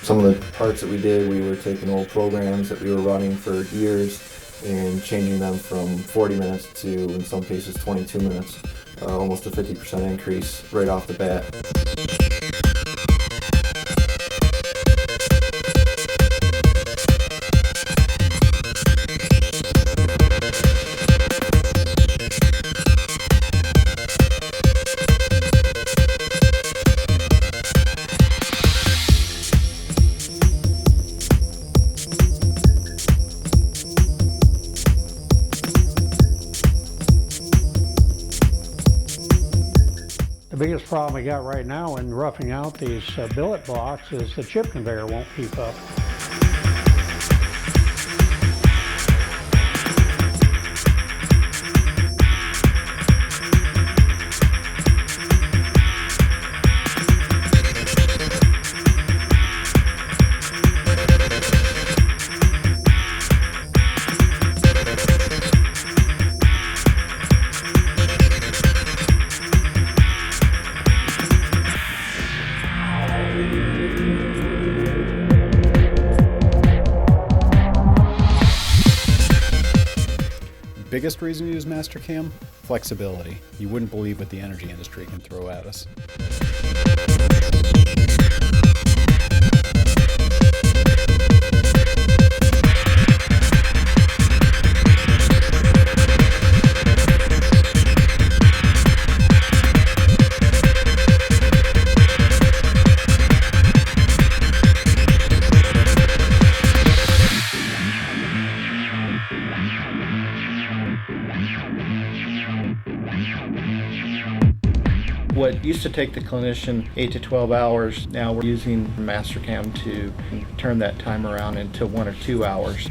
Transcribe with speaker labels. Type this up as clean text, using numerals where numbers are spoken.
Speaker 1: Some of the parts that we did, we were taking old programs that we were running for years and changing them from 40 minutes to, in some cases, 22 minutes. Almost a 50% increase right off the bat.
Speaker 2: The biggest problem we got right now in roughing out these billet blocks is the chip conveyor won't keep up.
Speaker 3: Biggest reason to use Mastercam? Flexibility. You wouldn't believe what the energy industry can throw at us.
Speaker 4: What used to take the clinician 8 to 12 hours, now we're using Mastercam to turn that time around into 1 or 2 hours.